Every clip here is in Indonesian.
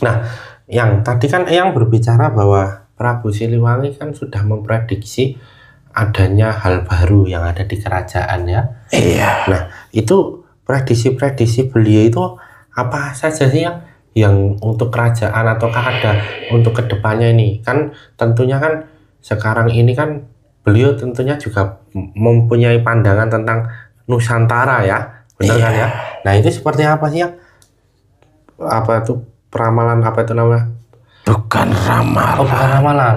Nah, yang tadi kan Eyang berbicara bahwa Prabu Siliwangi kan sudah memprediksi adanya hal baru yang ada di kerajaan ya. Iya. Nah, itu prediksi-prediksi beliau itu apa saja sih yang untuk kerajaan ataukah ada untuk kedepannya ini? Kan tentunya kan sekarang ini kan beliau tentunya juga mempunyai pandangan tentang Nusantara ya, benar kan ya? Nah, itu seperti apa sih apa itu peramalan apa itu namanya? Bukan ramalan. Oh, bukan ramalan,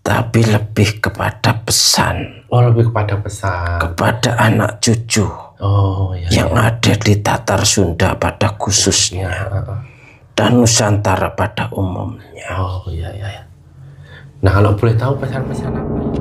tapi lebih kepada pesan. Oh, lebih kepada pesan kepada anak cucu. Oh, iya, yang ada di Tatar Sunda pada khususnya dan Nusantara pada umumnya. Oh, iya. Nah, kalau boleh tahu pesan-pesan apa ya?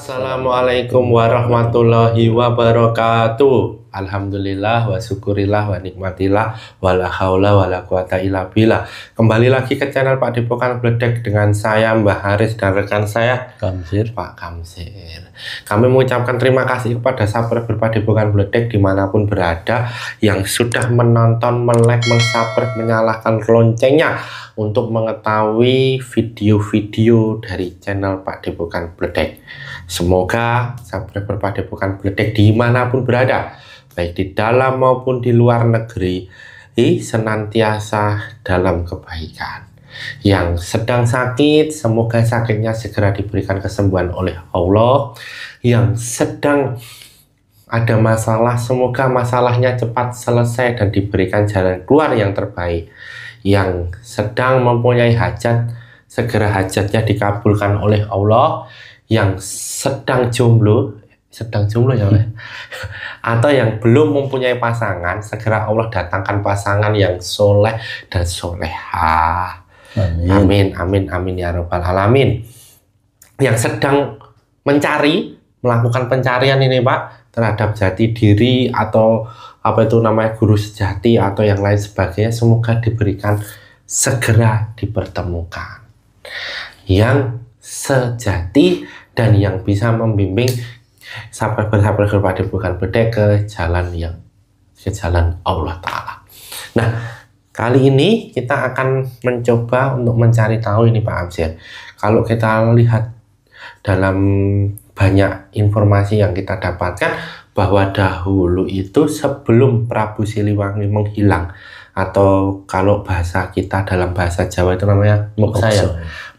Assalamualaikum warahmatullahi wabarakatuh. Alhamdulillah wa syukurillah wa nikmatillah wa la haula wa la quwata illa billah. Kembali lagi ke channel Pak Depokan Bledek dengan saya Mbah Haris dan rekan saya Kamsir. Pak Kamsir. Kami mengucapkan terima kasih kepada subscriber Pak Depokan Bledek dimanapun berada yang sudah menonton, like, subscribe, menyalakan loncengnya untuk mengetahui video-video dari channel Pak Depokan Bledek. Semoga subscriber Pak Depokan Bledek dimanapun berada, baik di dalam maupun di luar negeri, senantiasa dalam kebaikan. Yang sedang sakit, semoga sakitnya segera diberikan kesembuhan oleh Allah. Yang sedang ada masalah, semoga masalahnya cepat selesai dan diberikan jalan keluar yang terbaik. Yang sedang mempunyai hajat, segera hajatnya dikabulkan oleh Allah. Yang sedang jomblo ya oleh atau yang belum mempunyai pasangan, segera Allah datangkan pasangan yang soleh dan soleha. Amin ya rabbal alamin. Yang sedang melakukan pencarian ini Pak terhadap jati diri atau apa itu namanya guru sejati atau yang lain sebagainya, semoga diberikan segera dipertemukan yang sejati dan yang bisa membimbing sahabat-sahabat Pak Depokan Bledek ke jalan Allah Ta'ala. Nah, kali ini kita akan mencoba untuk mencari tahu ini Pak Kamsir. Kalau kita lihat dalam banyak informasi yang kita dapatkan bahwa dahulu itu sebelum Prabu Siliwangi menghilang, atau kalau bahasa kita dalam bahasa Jawa itu namanya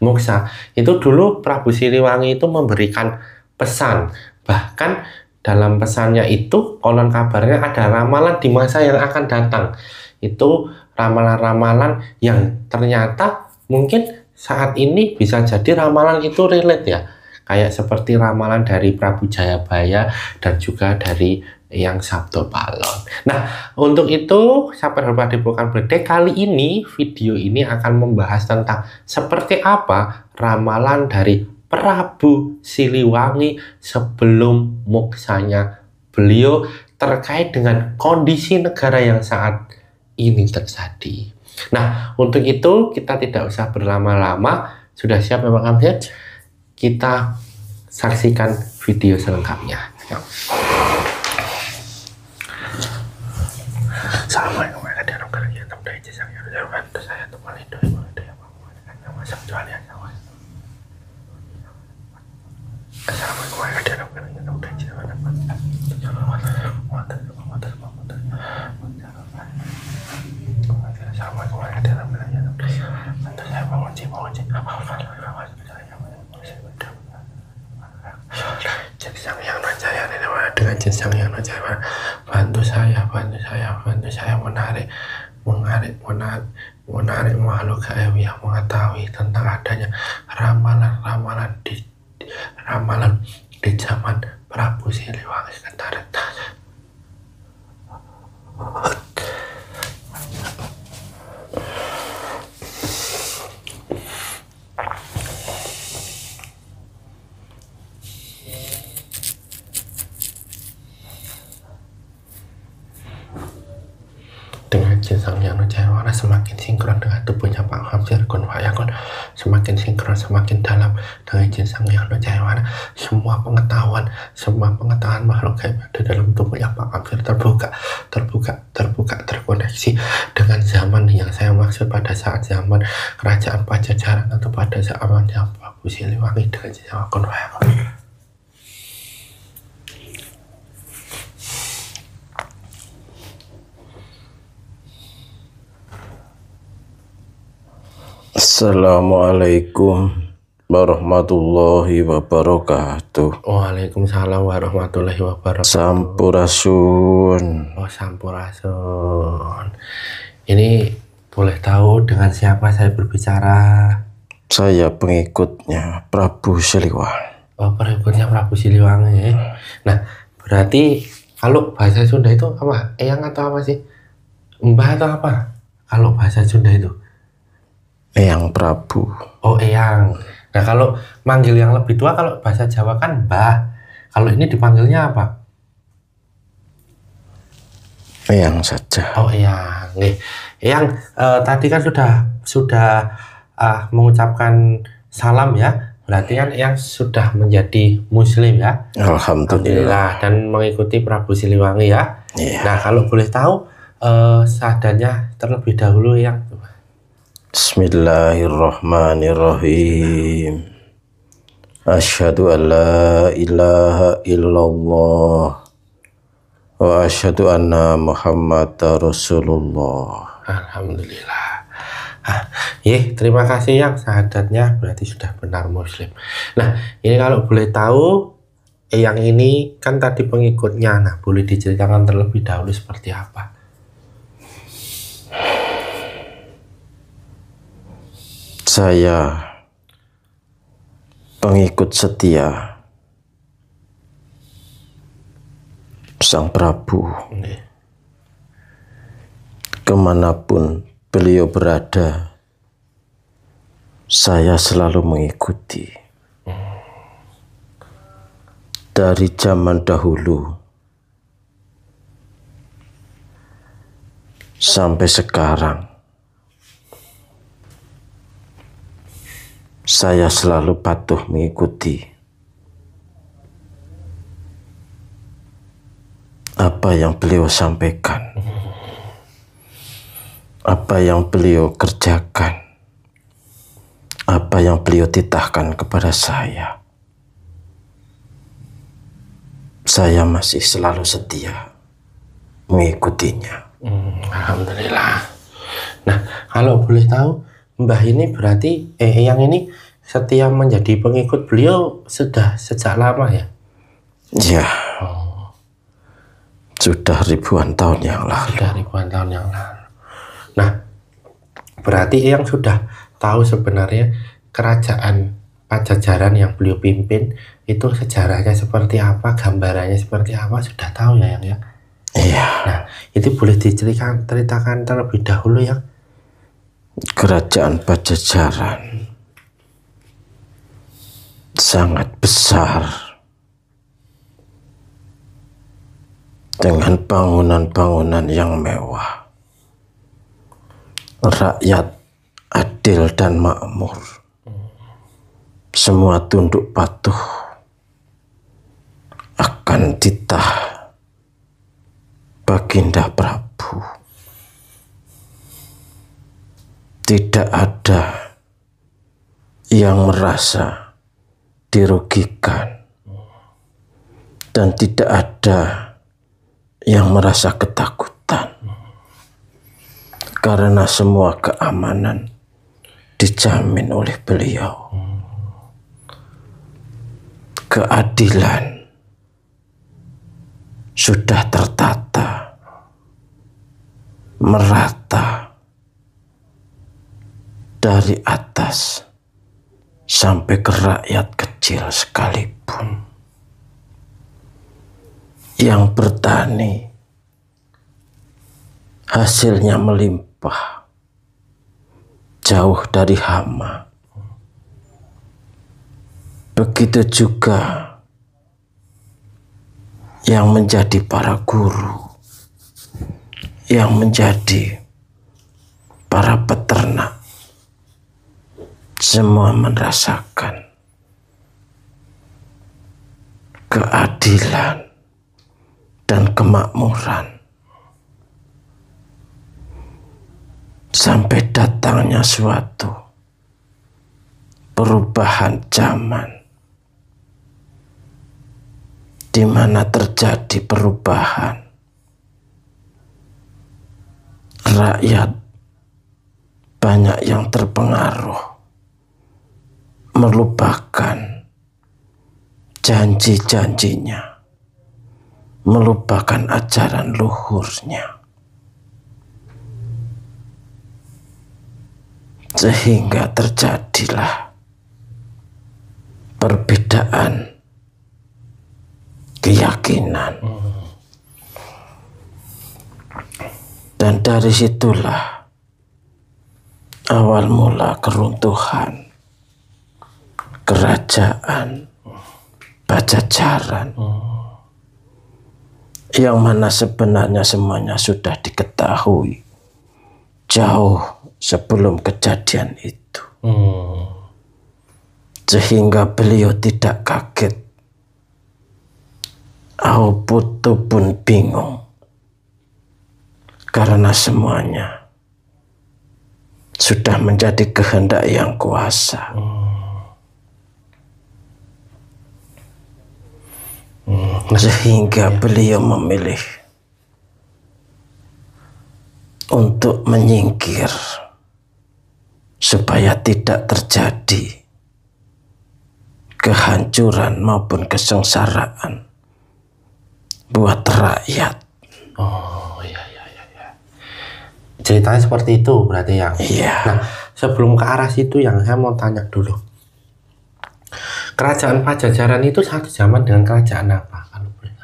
moksa. Itu dulu Prabu Siliwangi itu memberikan pesan. Bahkan dalam pesannya itu konon kabarnya ada ramalan di masa yang akan datang. Itu ramalan-ramalan yang ternyata mungkin saat ini bisa jadi ramalan itu relate ya. Kayak seperti ramalan dari Prabu Jayabaya dan juga dari yang Sabdo Palon. Nah, untuk itu sahabat Pak Depokan Bledek, kali ini video ini akan membahas tentang seperti apa ramalan dari Prabu Siliwangi sebelum moksanya beliau terkait dengan kondisi negara yang saat ini terjadi. Nah, untuk itu kita tidak usah berlama-lama. Sudah siap Bapak Kamsir? Kita saksikan video selengkapnya. Assalamualaikum warahmatullahi wabarakatuh. Dengan jenjang yang najaya, bantu saya menarik makhluk gaib yang mengetahui tentang adanya ramalan di zaman Prabu Siliwangi Kentaret. dengan jin Sang Hyang Nujayawala semakin sinkron dengan tubuhnya Pak Hamzir Kun Fayakun, semakin sinkron, semakin dalam dengan jin Sang Hyang Nujayawala. Semua pengetahuan makhluk gaib ada dalam tubuhnya Pak Hamzir terkoneksi dengan zaman yang saya maksud pada saat zaman kerajaan Pajajaran atau pada zaman yang Prabu Siliwangi dengan jin Sang Hyang Kun Fayakun. Assalamualaikum warahmatullahi wabarakatuh. Waalaikumsalam warahmatullahi wabarakatuh. Sampurasun. Oh, sampurasun. Ini boleh tahu dengan siapa saya berbicara? Saya pengikutnya Prabu Siliwangi. Oh, pengikutnya Prabu Siliwangi. Nah, berarti kalau bahasa Sunda itu apa? Eyang atau apa sih? Mbah atau apa? Kalau bahasa Sunda itu? Eyang Prabu. Oh, Eyang. Nah, kalau manggil yang lebih tua kalau bahasa Jawa kan Mbah. Kalau ini dipanggilnya apa? Eyang saja. Oh, Eyang. Nih, Eyang tadi kan sudah mengucapkan salam ya. Berarti kan Eyang sudah menjadi muslim ya. Alhamdulillah. Dan mengikuti Prabu Siliwangi ya. Iya. Nah, kalau boleh tahu syahadatnya terlebih dahulu Eyang. Bismillahirrahmanirrahim. Asyhadu an la ilaha illallah wa asyhadu anna Muhammadar Rasulullah. Alhamdulillah. Terima kasih Yang, syahadatnya berarti sudah benar muslim. Nah, ini kalau boleh tahu yang ini kan tadi pengikutnya. Nah, boleh diceritakan terlebih dahulu seperti apa? Saya pengikut setia Sang Prabu. Kemanapun beliau berada, saya selalu mengikuti. Dari zaman dahulu sampai sekarang, saya selalu patuh mengikuti apa yang beliau sampaikan, apa yang beliau kerjakan, apa yang beliau titahkan kepada saya. Saya masih selalu setia mengikutinya. Alhamdulillah. Nah, kalau boleh tahu, Mbah ini berarti yang ini setia menjadi pengikut beliau sudah sejak lama ya? Ya, sudah ribuan tahun yang lalu. Sudah ribuan tahun yang lalu. Nah, berarti yang sudah tahu sebenarnya kerajaan Pajajaran yang beliau pimpin itu sejarahnya seperti apa, gambarannya seperti apa, sudah tahu ya Yang ya? Iya. Nah, itu boleh diceritakan terlebih dahulu ya? Kerajaan Pajajaran sangat besar dengan bangunan-bangunan yang mewah. Rakyat adil dan makmur. Semua tunduk patuh akan titah Baginda Prabu. Tidak ada yang merasa dirugikan dan tidak ada yang merasa ketakutan karena semua keamanan dijamin oleh beliau. Keadilan sudah tertata, merata dari atas sampai ke rakyat kecil sekalipun. Yang bertani hasilnya melimpah, jauh dari hama. Begitu juga yang menjadi para guru, yang menjadi para peternak semua merasakan keadilan dan kemakmuran sampai datangnya suatu perubahan zaman di mana terjadi perubahan. Rakyat banyak yang terpengaruh, melupakan janji-janjinya, melupakan ajaran luhurnya, sehingga terjadilah perbedaan keyakinan. Dan dari situlah awal mula keruntuhan kerajaan Pajajaran, yang mana sebenarnya semuanya sudah diketahui jauh sebelum kejadian itu. Sehingga beliau tidak kaget. Putu pun bingung, karena semuanya sudah menjadi kehendak yang kuasa. Sehingga beliau memilih untuk menyingkir supaya tidak terjadi kehancuran maupun kesengsaraan buat rakyat. Oh iya. Ceritanya seperti itu berarti ya. Iya. Nah, sebelum ke arah situ yang saya mau tanya dulu. Kerajaan Pajajaran itu satu zaman dengan kerajaan apa? Kalau boleh?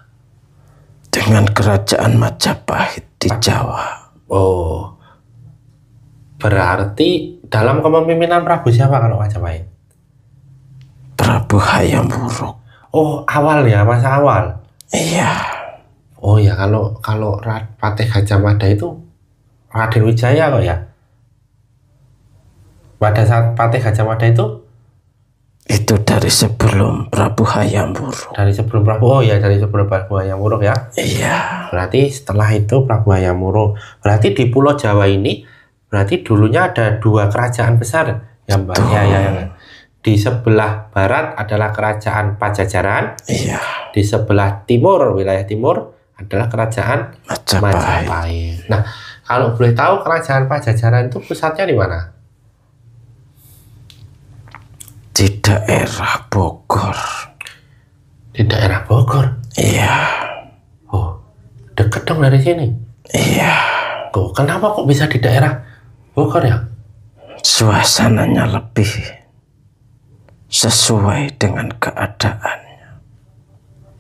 Dengan kerajaan Majapahit di Jawa. Oh. Berarti dalam kepemimpinan Prabu siapa kalau Majapahit? Prabu Hayam Wuruk. Oh, awal ya, masa awal. Iya. Oh ya, kalau Patih Gajah Mada itu Raden Wijaya kok ya? Pada saat Patih Gajah Mada itu dari sebelum Prabu Hayam Wuruk. Dari sebelum Prabu, oh ya, dari sebelum Prabu Hayam Wuruk ya? Iya. Berarti setelah itu Prabu Hayam Wuruk. Berarti di Pulau Jawa ini, berarti dulunya ada dua kerajaan besar ya Mbak? Ya. Di sebelah barat adalah kerajaan Pajajaran. Iya. Di sebelah timur, wilayah timur adalah kerajaan Majapahit. Nah, kalau boleh tahu kerajaan Pajajaran itu pusatnya di mana? Di daerah Bogor. Di daerah Bogor? Iya. Oh, dekat dong dari sini? Iya. Kenapa kok bisa di daerah Bogor ya? Suasananya lebih sesuai dengan keadaannya.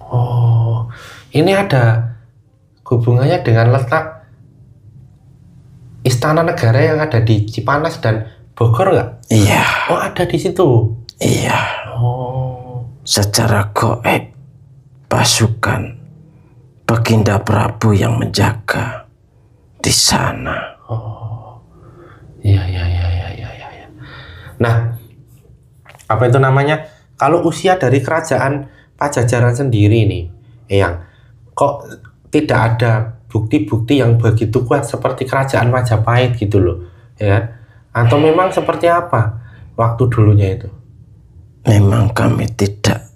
Oh, ini ada hubungannya dengan letak Istana Negara yang ada di Cipanas dan Bogor nggak? Iya. Oh, ada di situ? Iya. Oh. Secara goib pasukan Baginda Prabu yang menjaga di sana. Oh. Iya. Nah, apa itu namanya? Kalau usia dari kerajaan Pajajaran sendiri nih, Eyang, kok tidak ada bukti-bukti yang begitu kuat seperti kerajaan Majapahit gitu loh, ya? Atau memang seperti apa waktu dulunya itu? Memang kami tidak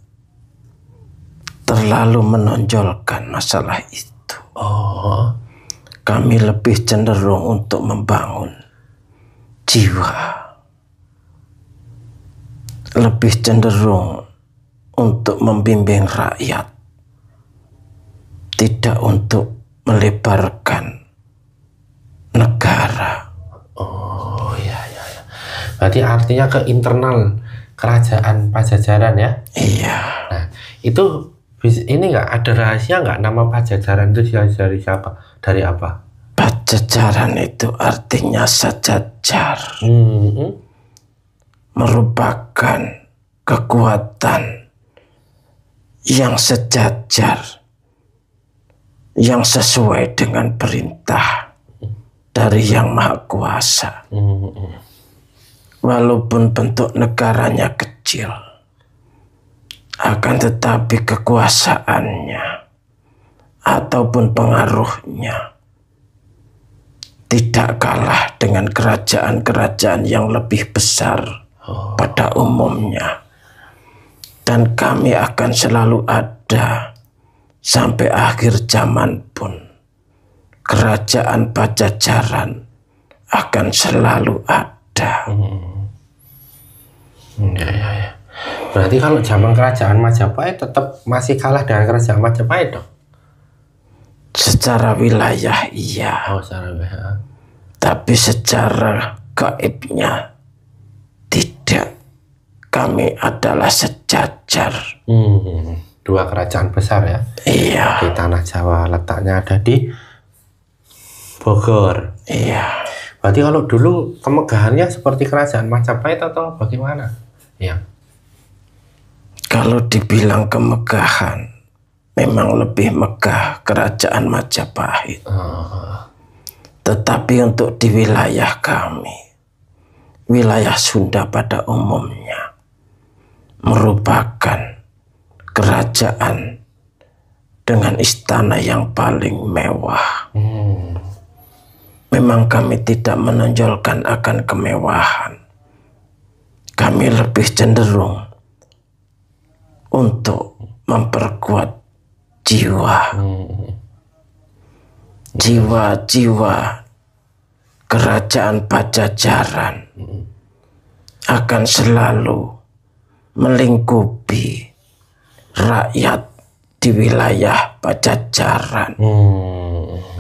terlalu menonjolkan masalah itu. Oh. Kami lebih cenderung untuk membangun jiwa. Lebih cenderung untuk membimbing rakyat. Tidak untuk melebarkan negara. Oh iya. Berarti artinya ke internal kerajaan Pajajaran ya? Iya. Nah, itu ini nggak ada rahasia nggak nama Pajajaran itu dari siapa? Dari apa? Pajajaran itu artinya sejajar. Merupakan kekuatan yang sejajar, yang sesuai dengan perintah dari Yang Maha Kuasa. Walaupun bentuk negaranya kecil, akan tetapi kekuasaannya ataupun pengaruhnya tidak kalah dengan kerajaan-kerajaan yang lebih besar pada umumnya. Dan kami akan selalu ada sampai akhir zaman pun. Kerajaan Pajajaran akan selalu ada. Ya. Berarti kalau zaman kerajaan Majapahit tetap masih kalah dengan kerajaan Majapahit dong? Secara wilayah iya. Secara wilayah. Tapi secara gaibnya tidak. Kami adalah sejajar. Dua kerajaan besar ya? Iya. Di tanah Jawa, letaknya ada di Bogor. Iya. Berarti kalau dulu kemegahannya seperti kerajaan Majapahit atau bagaimana? Iya. Kalau dibilang kemegahan, memang lebih megah kerajaan Majapahit. Tetapi untuk di wilayah kami, wilayah Sunda pada umumnya, merupakan kerajaan dengan istana yang paling mewah. Memang kami tidak menonjolkan akan kemewahan. Kami lebih cenderung untuk memperkuat jiwa. Jiwa-jiwa kerajaan Pajajaran akan selalu melingkupi rakyat di wilayah Pajajaran,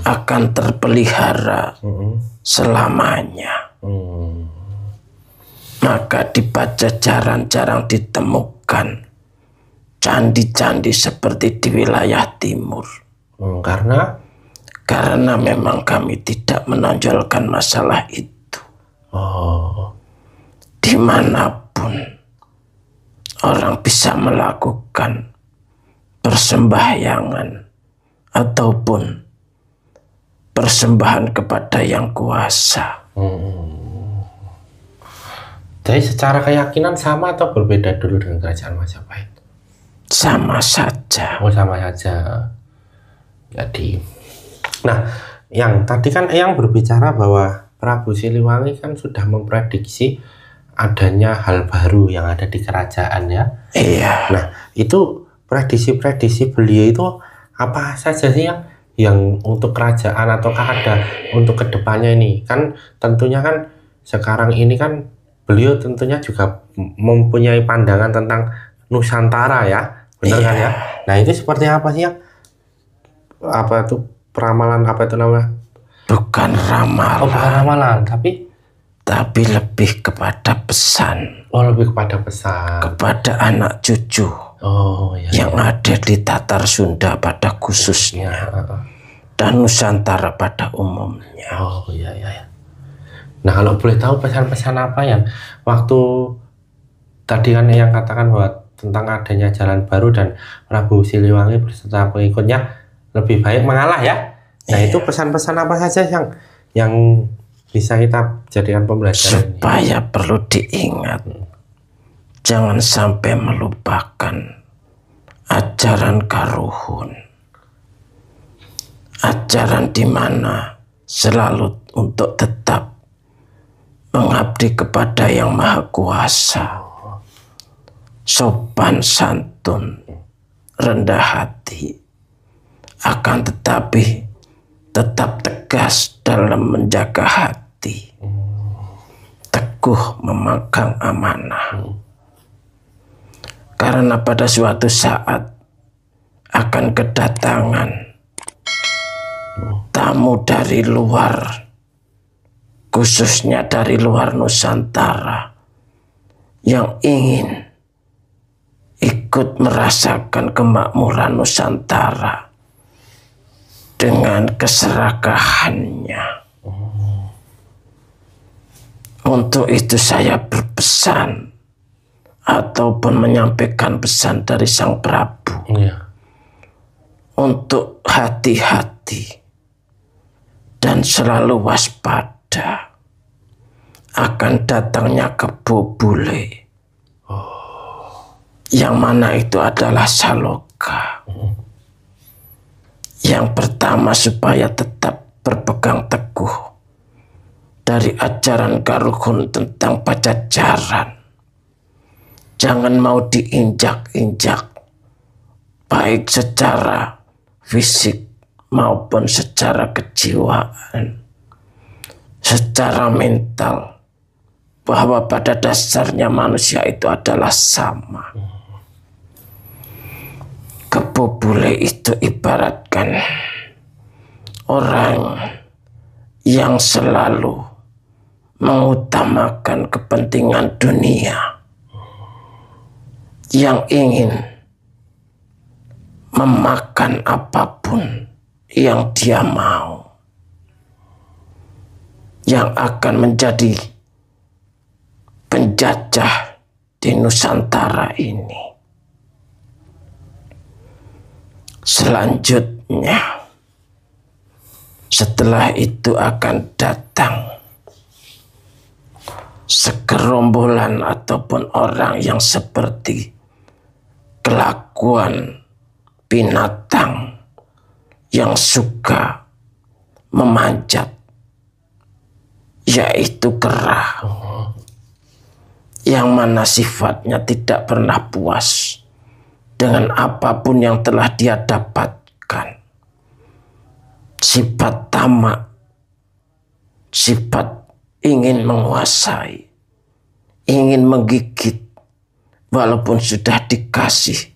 akan terpelihara selamanya. Maka di Pajajaran jarang ditemukan candi-candi seperti di wilayah timur. Karena memang kami tidak menonjolkan masalah itu. Dimanapun orang bisa melakukan persembahyangan ataupun persembahan kepada Yang Kuasa. Jadi secara keyakinan sama atau berbeda dulu dengan kerajaan Majapahit? Sama saja. Sama saja. Jadi, nah, yang tadi kan Eyang berbicara bahwa Prabu Siliwangi kan sudah memprediksi adanya hal baru yang ada di kerajaan ya. Iya. Nah, itu prediksi-prediksi beliau itu apa saja sih yang untuk kerajaan ataukah ada untuk kedepannya ini? Kan tentunya kan sekarang ini kan beliau tentunya juga mempunyai pandangan tentang Nusantara ya, benar kan ya? Nah, itu seperti apa sih apa itu peramalan, apa itu namanya? Bukan ramalan. Bukan ramalan, tapi lebih kepada pesan. Lebih kepada pesan. Kepada anak cucu. Yang ada di Tatar Sunda pada khususnya. Dan Nusantara pada umumnya. Iya. Nah, kalau boleh tahu pesan-pesan apa yang waktu tadi kan yang katakan bahwa tentang adanya jalan baru dan Prabu Siliwangi beserta pengikutnya lebih baik mengalah ya. Nah, itu pesan-pesan apa saja yang bisa kita jadikan pembelajaran? Supaya perlu diingat, jangan sampai melupakan ajaran Karuhun. Ajaran di mana selalu untuk tetap mengabdi kepada Yang Maha Kuasa, sopan santun, rendah hati, akan tetapi tetap tegas dalam menjaga hati, teguh memegang amanah. Karena pada suatu saat akan kedatangan tamu dari luar, khususnya dari luar Nusantara, yang ingin ikut merasakan kemakmuran Nusantara dengan keserakahannya. Untuk itu saya berpesan ataupun menyampaikan pesan dari Sang Prabu untuk hati-hati dan selalu waspada akan datangnya kebo bule. Yang mana itu adalah saloka. Yang pertama, supaya tetap berpegang teguh dari ajaran Karuhun tentang Pajajaran. Jangan mau diinjak-injak, baik secara fisik maupun secara kejiwaan, secara mental, bahwa pada dasarnya manusia itu adalah sama. Kebo bule itu ibaratkan orang yang selalu mengutamakan kepentingan dunia, yang ingin memakan apapun yang dia mau, yang akan menjadi penjajah di Nusantara ini. Selanjutnya, setelah itu akan datang segerombolan ataupun orang yang seperti kelakuan binatang yang suka memanjat, yaitu kera, yang mana sifatnya tidak pernah puas dengan apapun yang telah dia dapatkan. Sifat tamak, sifat ingin menguasai, ingin menggigit, walaupun sudah dikasih,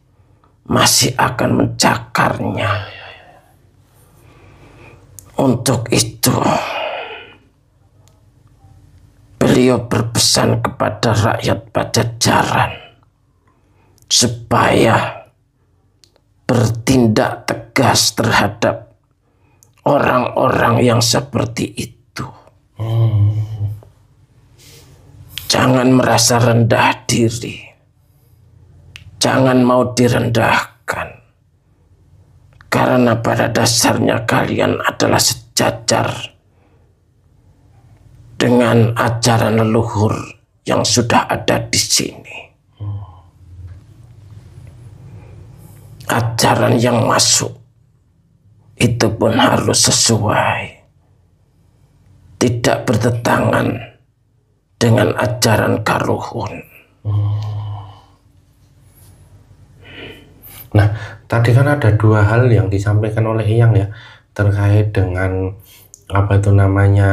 masih akan mencakarnya. Untuk itu, beliau berpesan kepada rakyat Pajajaran supaya bertindak tegas terhadap orang-orang yang seperti itu. Jangan merasa rendah diri. Jangan mau direndahkan. Karena pada dasarnya kalian adalah sejajar dengan ajaran leluhur yang sudah ada di sini. Ajaran yang masuk itu pun harus sesuai, tidak bertentangan dengan ajaran Karuhun. Nah, tadi kan ada dua hal yang disampaikan oleh Eyang ya, terkait dengan apa itu namanya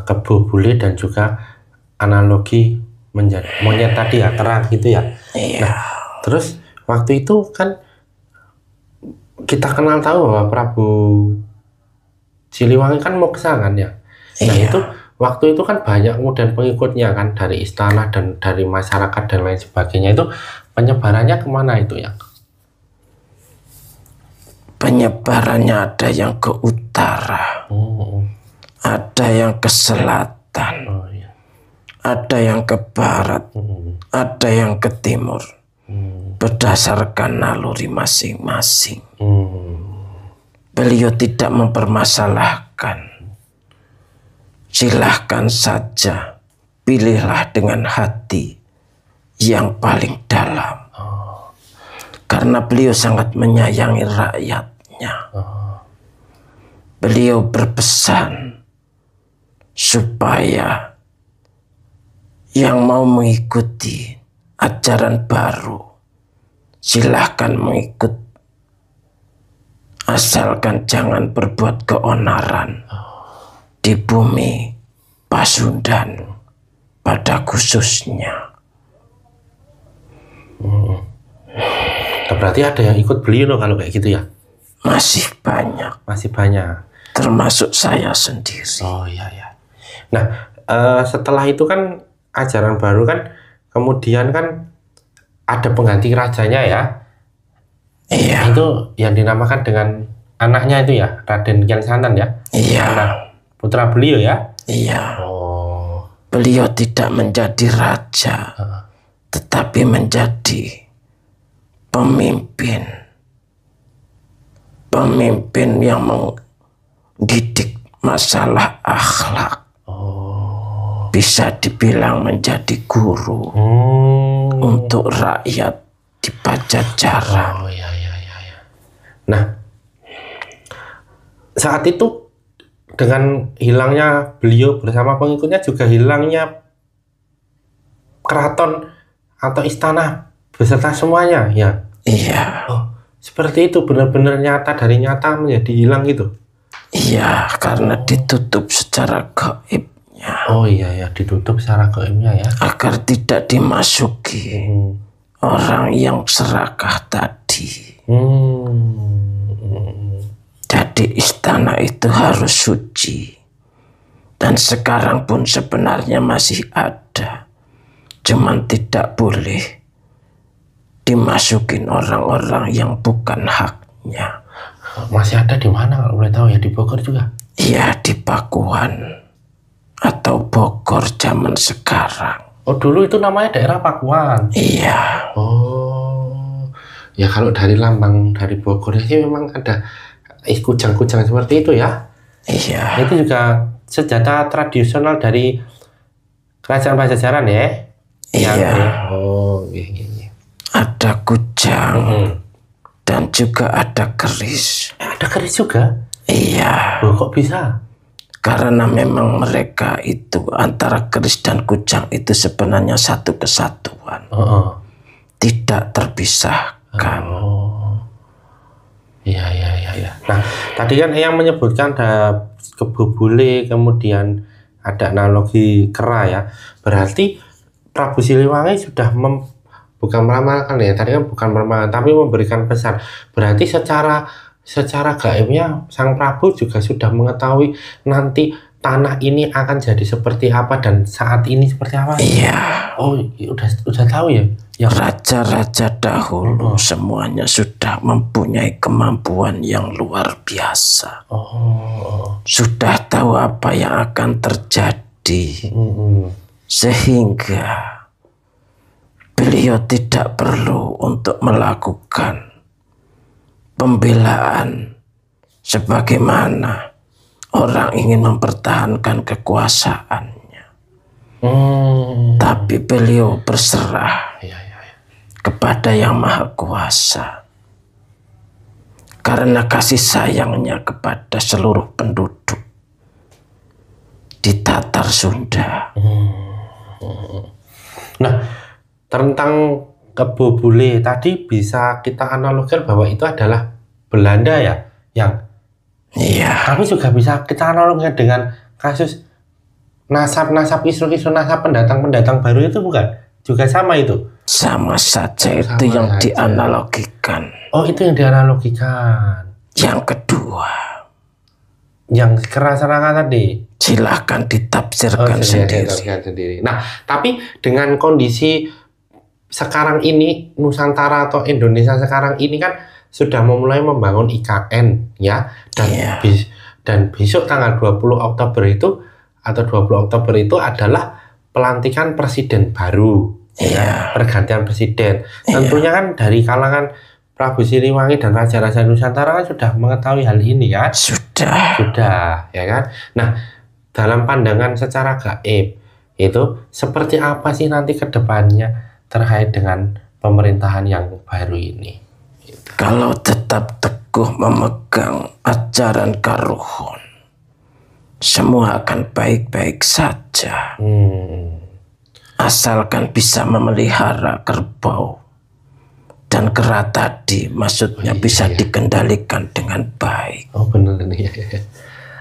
kebo bule dan juga analogi monyet tadi ya, kera gitu ya. Iya. Nah, terus waktu itu kan kita kenal tahu bahwa Prabu Siliwangi kan moksa kan ya. Nah, Iya. itu waktu itu kan banyak kemudian pengikutnya kan dari istana dan dari masyarakat dan lain sebagainya. Itu penyebarannya kemana itu ya? Penyebarannya ada yang ke utara, ada yang ke selatan, ada yang ke barat, ada yang ke timur, berdasarkan naluri masing-masing. Beliau tidak mempermasalahkan. Silahkan saja, pilihlah dengan hati yang paling dalam. Karena beliau sangat menyayangi rakyatnya. Beliau berpesan supaya yang mau mengikuti ajaran baru, silahkan mengikut, asalkan jangan berbuat keonaran di bumi Pasundan pada khususnya. Berarti ada yang ikut beliau loh kalau kayak gitu ya? Masih banyak. Masih banyak. Termasuk saya sendiri. Oh iya ya. Nah, setelah itu kan ajaran baru kan, kemudian kan ada pengganti rajanya ya. Iya. Itu yang dinamakan dengan anaknya itu ya, Raden Kian Santan ya. Iya. Anak putra beliau ya. Iya. Oh. Beliau tidak menjadi raja, tetapi menjadi pemimpin. Pemimpin yang mendidik masalah akhlak. Bisa dibilang menjadi guru untuk rakyat di Pajajaran. Iya. Nah, saat itu dengan hilangnya beliau bersama pengikutnya juga hilangnya keraton atau istana beserta semuanya, ya? Iya. Oh, seperti itu, benar-benar nyata dari nyata menjadi hilang gitu? Iya, karena ditutup secara gaib. Oh iya, ditutup secara gaibnya ya. Agar tidak dimasuki orang yang serakah tadi. Jadi istana itu harus suci. Dan sekarang pun sebenarnya masih ada. Cuman tidak boleh dimasukin orang-orang yang bukan haknya. Masih ada di mana kalau boleh tahu ya? Di Bogor juga? Iya, di Pakuan atau Bogor zaman sekarang. Oh, dulu itu namanya daerah Pakuan? Iya. Oh, ya kalau dari lambang dari Bogor sih memang ada kujang-kujang seperti itu ya? Iya. Itu juga senjata tradisional dari Kerajaan Pajajaran ya? Iya. Oh, iya. Ada kujang dan juga ada keris. Ada keris juga? Iya. Loh, kok bisa? Karena memang mereka itu antara keris dan kujang itu sebenarnya satu kesatuan. Tidak terpisahkan. Iya. Nah, tadi kan yang menyebutkan ada Kebo Bule, kemudian ada analogi kera ya. Berarti Prabu Siliwangi sudah bukan meramalkan ya. Tadi kan bukan meramalkan, tapi memberikan pesan. Berarti secara gaibnya Sang Prabu juga sudah mengetahui nanti tanah ini akan jadi seperti apa dan saat ini seperti apa. Iya. Oh, udah tahu ya. Raja-raja dahulu semuanya sudah mempunyai kemampuan yang luar biasa. Sudah tahu apa yang akan terjadi. Sehingga beliau tidak perlu untuk melakukan pembelaan sebagaimana orang ingin mempertahankan kekuasaannya. Tapi beliau berserah kepada Yang Maha Kuasa karena kasih sayangnya kepada seluruh penduduk di Tatar Sunda. Nah, tentang Kebo Bule tadi bisa kita analogikan bahwa itu adalah Belanda ya, yang tapi juga bisa kita analogikan dengan kasus nasab isu nasab pendatang baru itu bukan? Juga sama itu? Sama saja itu yang dianalogikan. Oh, itu yang dianalogikan. Yang kedua, yang kera-serangan tadi, silahkan ditafsirkan sendiri. Nah, tapi dengan kondisi sekarang ini Nusantara atau Indonesia sekarang ini kan sudah memulai membangun IKN ya, dan besok tanggal 20 Oktober itu atau 20 Oktober itu adalah pelantikan presiden baru, pergantian presiden. Tentunya kan dari kalangan Prabu Siliwangi dan raja-raja Nusantara kan sudah mengetahui hal ini kan? Sudah, ya kan? Nah, dalam pandangan secara gaib itu seperti apa sih nanti ke depannya terkait dengan pemerintahan yang baru ini? Kalau tetap teguh memegang ajaran Karuhun, semua akan baik-baik saja. Asalkan bisa memelihara kerbau dan kera tadi, maksudnya bisa dikendalikan dengan baik. Oh, benar nih.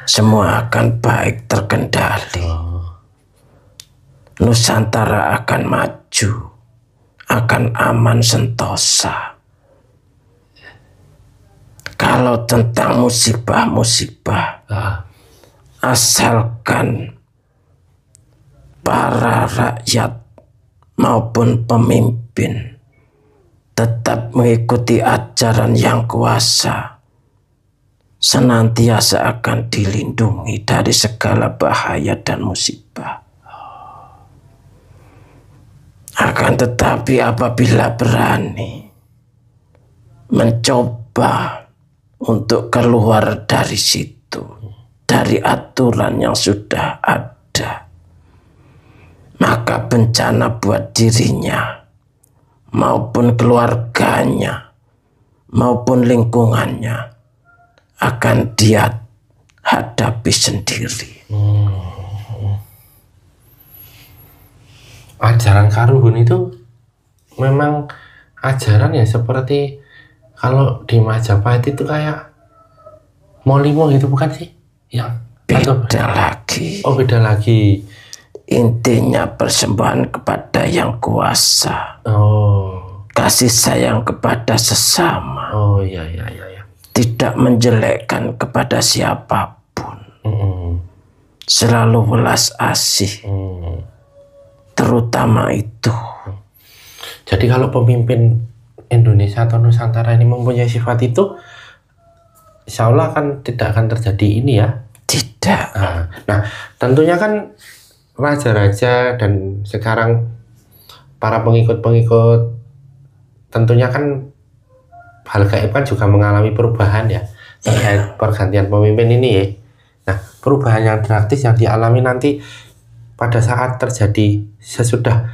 Semua akan baik terkendali. Nusantara akan maju, akan aman sentosa. Kalau tentang musibah-musibah, asalkan para rakyat maupun pemimpin tetap mengikuti ajaran Yang Kuasa, senantiasa akan dilindungi dari segala bahaya dan musibah. Akan tetapi apabila berani mencoba untuk keluar dari situ, dari aturan yang sudah ada, maka bencana buat dirinya maupun keluarganya maupun lingkungannya akan dia hadapi sendiri. Ajaran Karuhun itu memang ajaran ya seperti kalau di Majapahit itu kayak Molimo gitu bukan sih? Yang beda lagi. Oh, beda lagi. Intinya persembahan kepada yang kuasa. Oh. Kasih sayang kepada sesama. Oh iya. Tidak menjelekkan kepada siapapun. Selalu welas asih. Terutama itu. Jadi kalau pemimpin Indonesia atau Nusantara ini mempunyai sifat itu, insya Allah kan tidak akan terjadi ini ya. Tidak. Nah, tentunya kan raja-raja dan sekarang para pengikut-pengikut tentunya kan hal gaib kan juga mengalami perubahan ya terkait pergantian pemimpin ini ya. Nah, perubahan yang drastis yang dialami nanti pada saat terjadi sesudah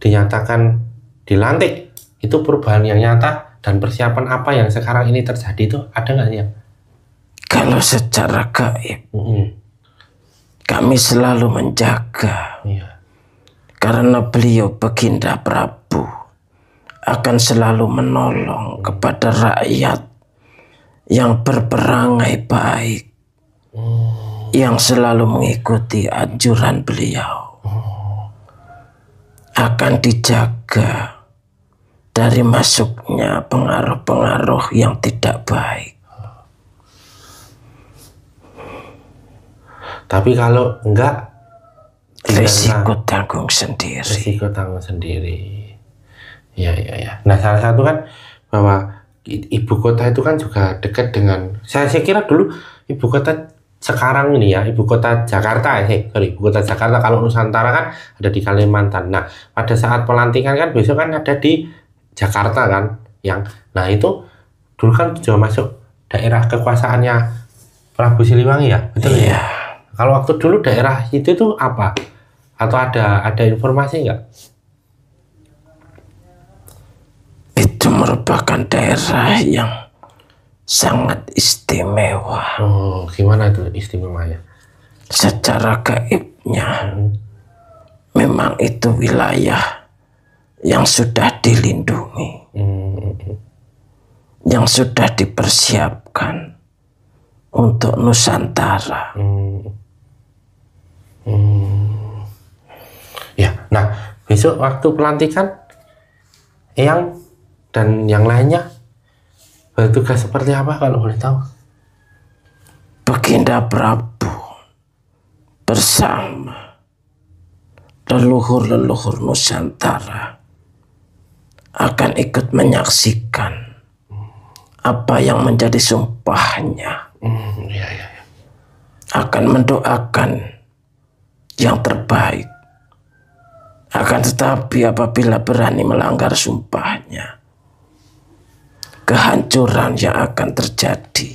dinyatakan dilantik, itu perubahan yang nyata dan persiapan apa yang sekarang ini terjadi itu ada nggak ya? Kalau secara gaib, kami selalu menjaga. Karena beliau Baginda Prabu akan selalu menolong kepada rakyat yang berperangai baik, yang selalu mengikuti anjuran beliau. Akan dijaga dari masuknya pengaruh-pengaruh yang tidak baik. Tapi kalau enggak, risiko tanggung sendiri. Risiko tanggung sendiri. Ya. Nah, salah satu kan bahwa ibu kota itu kan juga dekat dengan, saya kira dulu ibu kota sekarang ini ya, ibu kota Jakarta ibu kota Jakarta, kalau Nusantara kan ada di Kalimantan. Nah, pada saat pelantikan kan besok kan ada di Jakarta kan, nah itu dulu kan juga masuk daerah kekuasaannya Prabu Siliwangi ya, betul ya? Kalau waktu dulu daerah itu tuh apa? Atau ada informasi nggak? Itu merupakan daerah yang sangat istimewa. Oh, gimana itu istimewanya? Secara gaibnya, memang itu wilayah yang sudah dilindungi, yang sudah dipersiapkan untuk Nusantara. Ya, nah besok waktu pelantikan Eyang dan yang lainnya bertugas seperti apa kalau boleh tahu? Baginda Prabu bersama leluhur-leluhur Nusantara akan ikut menyaksikan apa yang menjadi sumpahnya. Akan mendoakan yang terbaik. Akan tetapi apabila berani melanggar sumpahnya, kehancuran yang akan terjadi.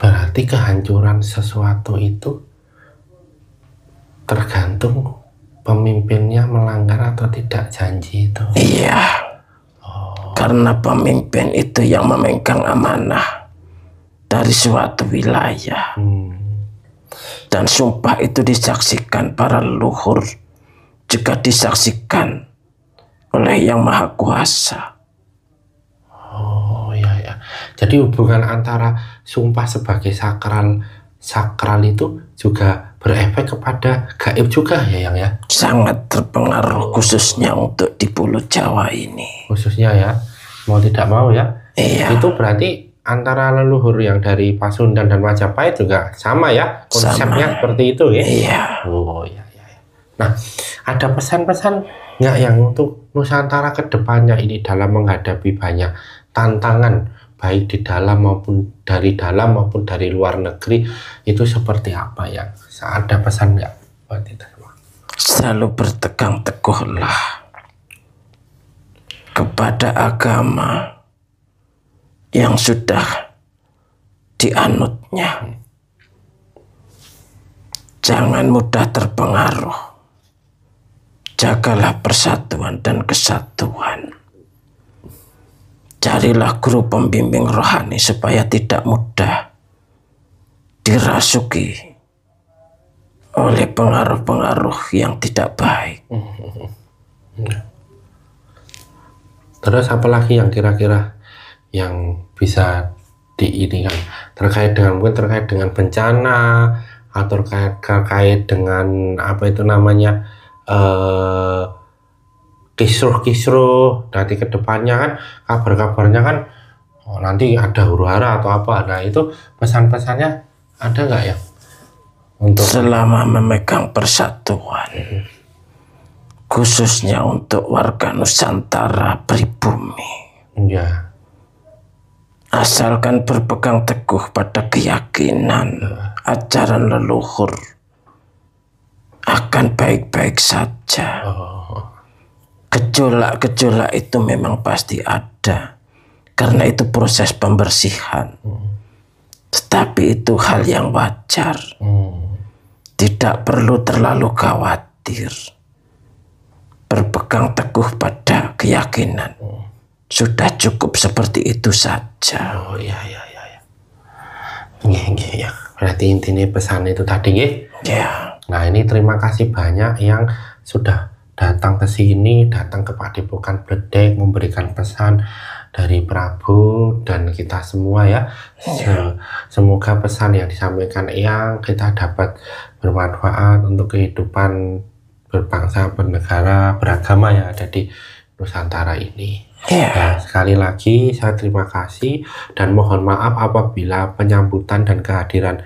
Berarti kehancuran sesuatu itu tergantung pemimpinnya melanggar atau tidak janji itu. Iya. Karena pemimpin itu yang memegang amanah dari suatu wilayah. Dan sumpah itu disaksikan para leluhur, juga disaksikan oleh Yang Maha Kuasa. Oh ya. Jadi hubungan antara sumpah sebagai sakral itu juga berefek kepada gaib juga ya, Yang ya? Sangat terpengaruh, khususnya untuk di Pulau Jawa ini. Khususnya ya, mau tidak mau ya. Iya. Itu berarti antara leluhur yang dari Pasundan dan Majapahit juga sama ya, konsepnya seperti itu ya. Iya. Oh ya. Nah, ada pesan-pesan nggak yang untuk Nusantara ke depannya ini dalam menghadapi banyak tantangan, baik di dalam maupun dari luar negeri, itu seperti apa ya? Ada pesan nggak buat kita semua? Selalu bertegang teguhlah kepada agama yang sudah dianutnya. Jangan mudah terpengaruh. Jagalah persatuan dan kesatuan. Carilah guru pembimbing rohani supaya tidak mudah dirasuki oleh pengaruh-pengaruh yang tidak baik. Terus apalagi yang kira-kira yang bisa diinikan terkait dengan bencana atau terkait dengan apa itu namanya kisruh nanti kedepannya kan kabar-kabarnya kan nanti ada huru-hara atau apa. Nah itu pesan-pesannya ada nggak ya untuk selama memegang persatuan, khususnya untuk warga Nusantara pribumi, ya, asalkan berpegang teguh pada keyakinan ajaran leluhur, akan baik-baik saja. Gejolak-gejolak itu memang pasti ada, karena itu proses pembersihan. Tetapi itu hal yang wajar. Tidak perlu terlalu khawatir. Berpegang teguh pada keyakinan. Sudah cukup seperti itu saja. Oh iya. Ya. Berarti intinya pesan itu tadi ya. Ya. Nah ini terima kasih banyak yang sudah datang ke sini, datang ke Padepokan Bledek memberikan pesan dari Prabu dan kita semua ya. Semoga pesan yang disampaikan yang kita dapat bermanfaat untuk kehidupan berbangsa, bernegara, beragama yang ada di Nusantara ini. Ya, sekali lagi saya terima kasih dan mohon maaf apabila penyambutan dan kehadiran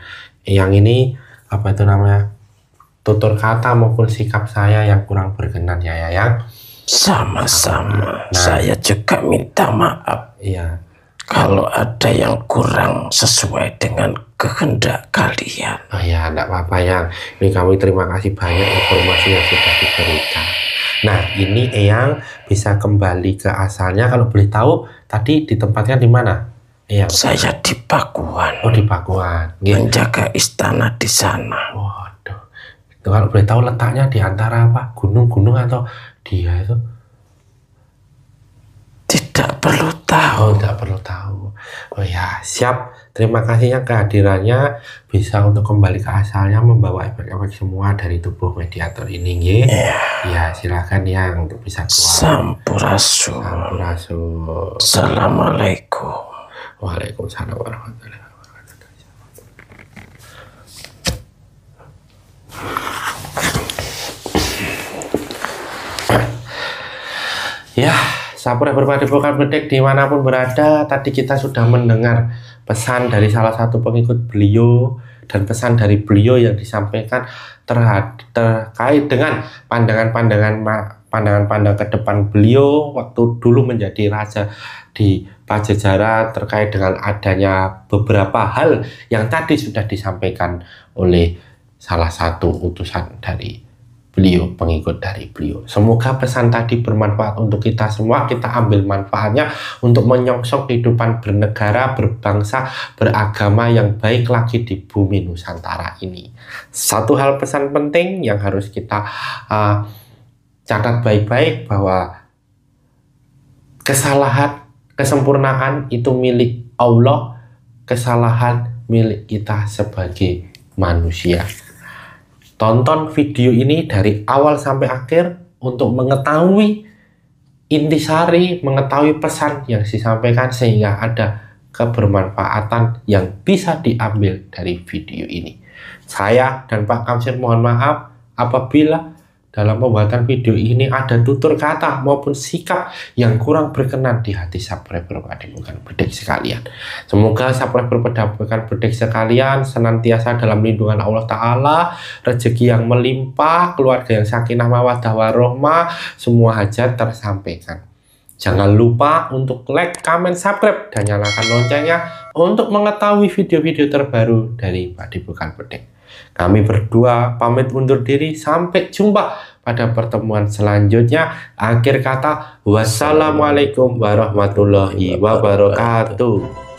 yang ini apa itu namanya tutur kata maupun sikap saya yang kurang berkenan ya yang sama-sama. Saya juga minta maaf ya kalau ada yang kurang sesuai dengan kehendak kalian. Oh ya, enggak apa-apa yang ini kami terima kasih banyak informasi yang sudah diberikan. Nah ini Eyang bisa kembali ke asalnya. Kalau boleh tahu tadi ditempatkan di mana Eyang? Saya di Pakuan. Oh di Pakuan. Menjaga istana di sana. Waduh, itu kalau boleh tahu letaknya di antara apa? Gunung-gunung atau dia itu? Tidak perlu tahu. Oh tidak perlu tahu. Oh ya siap. Terima kasih yang kehadirannya bisa untuk kembali ke asalnya membawa efek-efek semua dari tubuh mediator ini ya. Ya silakan yang untuk bisa keluar. Sampurasun. Assalamualaikum. Waalaikumsalam warahmatullahi wabarakatuh. Ya, sahabat Padepokan Bledek dimanapun berada, tadi kita sudah mendengar pesan dari salah satu pengikut beliau dan pesan dari beliau yang disampaikan terkait dengan pandangan-pandangan ke depan beliau waktu dulu menjadi raja di Pajajaran terkait dengan adanya beberapa hal yang tadi sudah disampaikan oleh salah satu utusan dari beliau, pengikut dari beliau. Semoga pesan tadi bermanfaat untuk kita semua. Kita ambil manfaatnya untuk menyongsong kehidupan bernegara, berbangsa, beragama yang baik lagi di bumi Nusantara ini. Satu hal pesan penting yang harus kita catat baik-baik bahwa kesempurnaan itu milik Allah, kesalahan milik kita sebagai manusia. Tonton video ini dari awal sampai akhir untuk mengetahui intisari, mengetahui pesan yang disampaikan sehingga ada kebermanfaatan yang bisa diambil dari video ini. Saya dan Pak Kamsir mohon maaf apabila dalam pembuatan video ini ada tutur kata maupun sikap yang kurang berkenan di hati subscriber Padepokan Bledek sekalian. Semoga subscriber Padepokan Bledek sekalian senantiasa dalam lindungan Allah Ta'ala, rezeki yang melimpah, keluarga yang sakinah mawaddah warohmah, semua hajat tersampaikan. Jangan lupa untuk like, comment, subscribe, dan nyalakan loncengnya untuk mengetahui video-video terbaru dari Padepokan Bledek. Kami berdua pamit undur diri, sampai jumpa pada pertemuan selanjutnya. Akhir kata, wassalamualaikum warahmatullahi wabarakatuh.